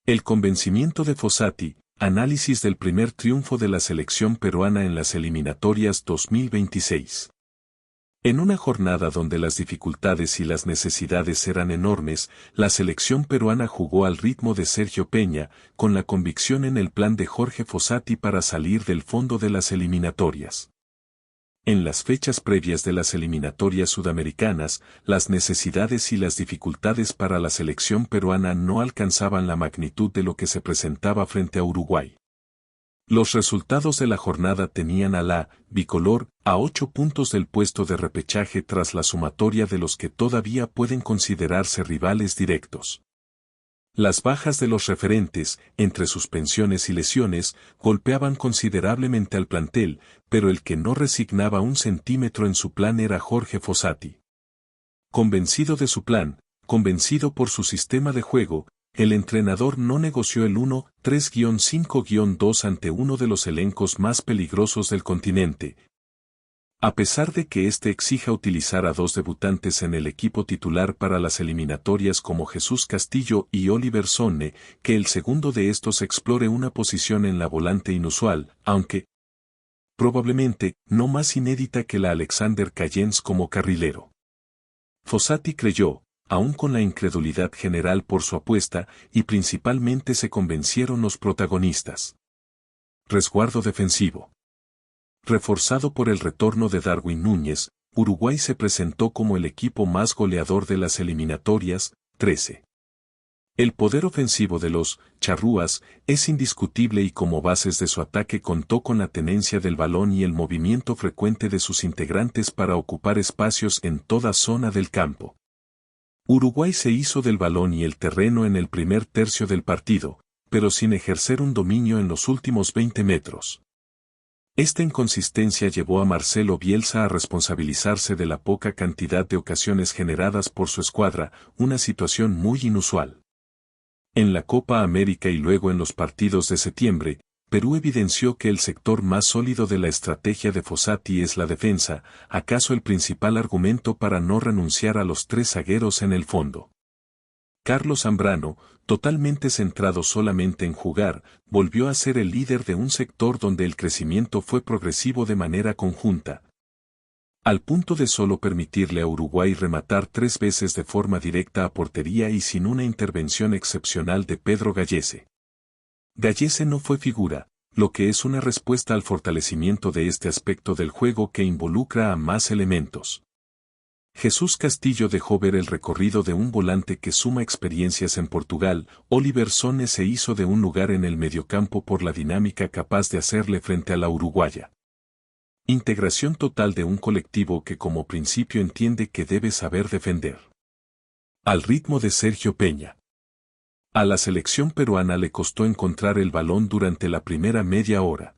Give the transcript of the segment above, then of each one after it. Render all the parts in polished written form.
El convencimiento de Fossati, análisis del primer triunfo de la selección peruana en las eliminatorias 2026. En una jornada donde las dificultades y las necesidades eran enormes, la selección peruana jugó al ritmo de Sergio Peña, con la convicción en el plan de Jorge Fossati para salir del fondo de las eliminatorias. En las fechas previas de las eliminatorias sudamericanas, las necesidades y las dificultades para la selección peruana no alcanzaban la magnitud de lo que se presentaba frente a Uruguay. Los resultados de la jornada tenían a la bicolor a 8 puntos del puesto de repechaje tras la sumatoria de los que todavía pueden considerarse rivales directos. Las bajas de los referentes, entre suspensiones y lesiones, golpeaban considerablemente al plantel, pero el que no resignaba un centímetro en su plan era Jorge Fossati. Convencido de su plan, convencido por su sistema de juego, el entrenador no negoció el 1-3-5-2 ante uno de los elencos más peligrosos del continente. A pesar de que éste exija utilizar a dos debutantes en el equipo titular para las eliminatorias como Jesús Castillo y Oliver Sonne, que el segundo de estos explore una posición en la volante inusual, aunque probablemente no más inédita que la Alexander Callens como carrilero. Fossati creyó, aún con la incredulidad general por su apuesta, y principalmente se convencieron los protagonistas. Resguardo defensivo. Reforzado por el retorno de Darwin Núñez, Uruguay se presentó como el equipo más goleador de las eliminatorias, 13. El poder ofensivo de los charrúas es indiscutible y como bases de su ataque contó con la tenencia del balón y el movimiento frecuente de sus integrantes para ocupar espacios en toda zona del campo. Uruguay se hizo del balón y el terreno en el primer tercio del partido, pero sin ejercer un dominio en los últimos 20 metros. Esta inconsistencia llevó a Marcelo Bielsa a responsabilizarse de la poca cantidad de ocasiones generadas por su escuadra, una situación muy inusual. En la Copa América y luego en los partidos de septiembre, Perú evidenció que el sector más sólido de la estrategia de Fossati es la defensa, acaso el principal argumento para no renunciar a los tres zagueros en el fondo. Carlos Zambrano, totalmente centrado solamente en jugar, volvió a ser el líder de un sector donde el crecimiento fue progresivo de manera conjunta, al punto de solo permitirle a Uruguay rematar 3 veces de forma directa a portería y sin una intervención excepcional de Pedro Gallese. Gallese no fue figura, lo que es una respuesta al fortalecimiento de este aspecto del juego que involucra a más elementos. Jesús Castillo dejó ver el recorrido de un volante que suma experiencias en Portugal. Oliver Sonne se hizo de un lugar en el mediocampo por la dinámica capaz de hacerle frente a la uruguaya. Integración total de un colectivo que como principio entiende que debe saber defender. Al ritmo de Sergio Peña. A la selección peruana le costó encontrar el balón durante la primera media hora.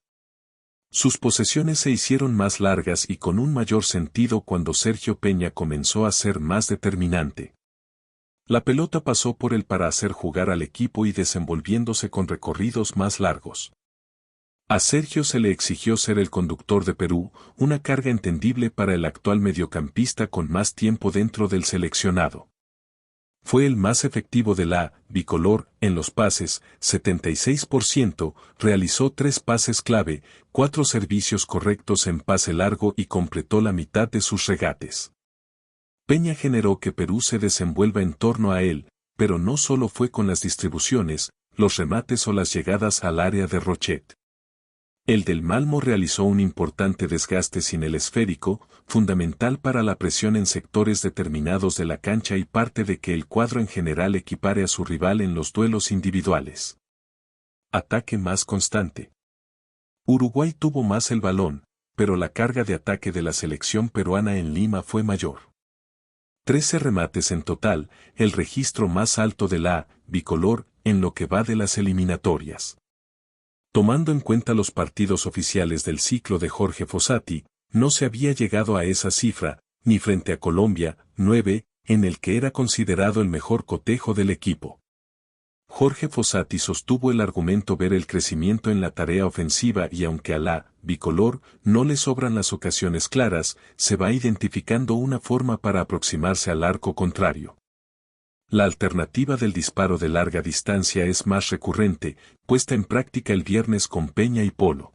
Sus posesiones se hicieron más largas y con un mayor sentido cuando Sergio Peña comenzó a ser más determinante. La pelota pasó por él para hacer jugar al equipo y desenvolviéndose con recorridos más largos. A Sergio se le exigió ser el conductor de Perú, una carga entendible para el actual mediocampista con más tiempo dentro del seleccionado. Fue el más efectivo de la bicolor en los pases, 76%, realizó 3 pases clave, 4 servicios correctos en pase largo y completó la mitad de sus regates. Peña generó que Perú se desenvuelva en torno a él, pero no solo fue con las distribuciones, los remates o las llegadas al área de Rochet. El del Malmo realizó un importante desgaste sin el esférico, fundamental para la presión en sectores determinados de la cancha y parte de que el cuadro en general equipare a su rival en los duelos individuales. Ataque más constante. Uruguay tuvo más el balón, pero la carga de ataque de la selección peruana en Lima fue mayor. 13 remates en total, el registro más alto de la bicolor en lo que va de las eliminatorias. Tomando en cuenta los partidos oficiales del ciclo de Jorge Fossati, no se había llegado a esa cifra, ni frente a Colombia, 9, en el que era considerado el mejor cotejo del equipo. Jorge Fossati sostuvo el argumento ver el crecimiento en la tarea ofensiva y aunque a la bicolor no le sobran las ocasiones claras, se va identificando una forma para aproximarse al arco contrario. La alternativa del disparo de larga distancia es más recurrente, puesta en práctica el viernes con Peña y Polo.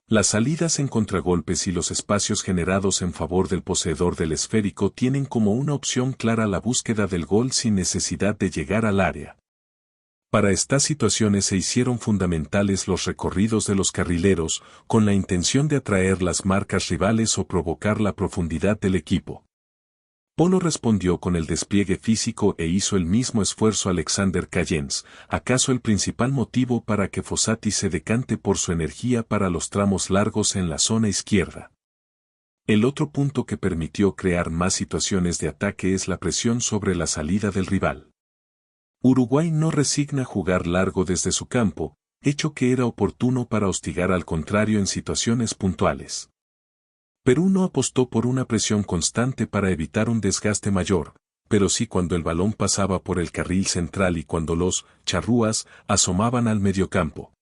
Las salidas en contragolpes y los espacios generados en favor del poseedor del esférico tienen como una opción clara la búsqueda del gol sin necesidad de llegar al área. Para estas situaciones se hicieron fundamentales los recorridos de los carrileros, con la intención de atraer las marcas rivales o provocar la profundidad del equipo. Polo respondió con el despliegue físico e hizo el mismo esfuerzo Alexander Callens, acaso el principal motivo para que Fossati se decante por su energía para los tramos largos en la zona izquierda. El otro punto que permitió crear más situaciones de ataque es la presión sobre la salida del rival. Uruguay no resigna jugar largo desde su campo, hecho que era oportuno para hostigar al contrario en situaciones puntuales. Perú no apostó por una presión constante para evitar un desgaste mayor, pero sí cuando el balón pasaba por el carril central y cuando los charrúas asomaban al mediocampo.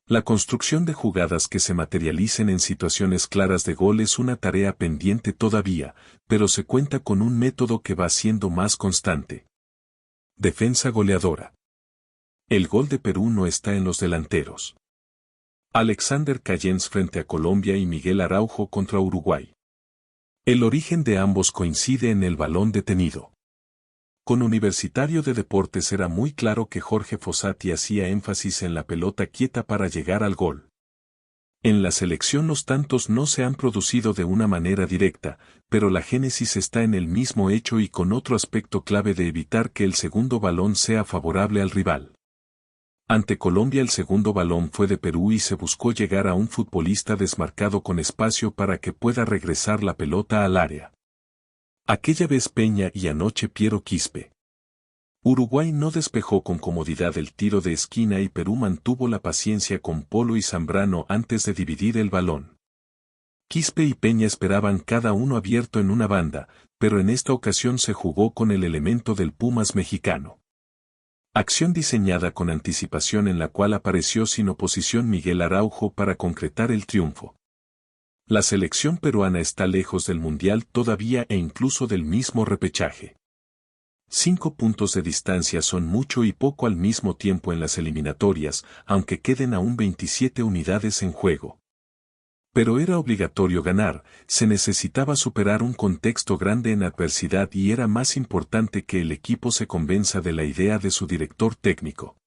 La construcción de jugadas que se materialicen en situaciones claras de gol es una tarea pendiente todavía, pero se cuenta con un método que va siendo más constante. Defensa goleadora. El gol de Perú no está en los delanteros. Alexander Callens frente a Colombia y Miguel Araujo contra Uruguay. El origen de ambos coincide en el balón detenido. Con Universitario de Deportes era muy claro que Jorge Fossati hacía énfasis en la pelota quieta para llegar al gol. En la selección los tantos no se han producido de una manera directa, pero la génesis está en el mismo hecho y con otro aspecto clave de evitar que el segundo balón sea favorable al rival. Ante Colombia el segundo balón fue de Perú y se buscó llegar a un futbolista desmarcado con espacio para que pueda regresar la pelota al área. Aquella vez Peña y anoche Piero Quispe. Uruguay no despejó con comodidad el tiro de esquina y Perú mantuvo la paciencia con Polo y Zambrano antes de dividir el balón. Quispe y Peña esperaban cada uno abierto en una banda, pero en esta ocasión se jugó con el elemento del Pumas mexicano. Acción diseñada con anticipación en la cual apareció sin oposición Miguel Araujo para concretar el triunfo. La selección peruana está lejos del Mundial todavía e incluso del mismo repechaje. 5 puntos de distancia son mucho y poco al mismo tiempo en las eliminatorias, aunque queden aún 27 unidades en juego. Pero era obligatorio ganar, se necesitaba superar un contexto grande en adversidad y era más importante que el equipo se convenza de la idea de su director técnico.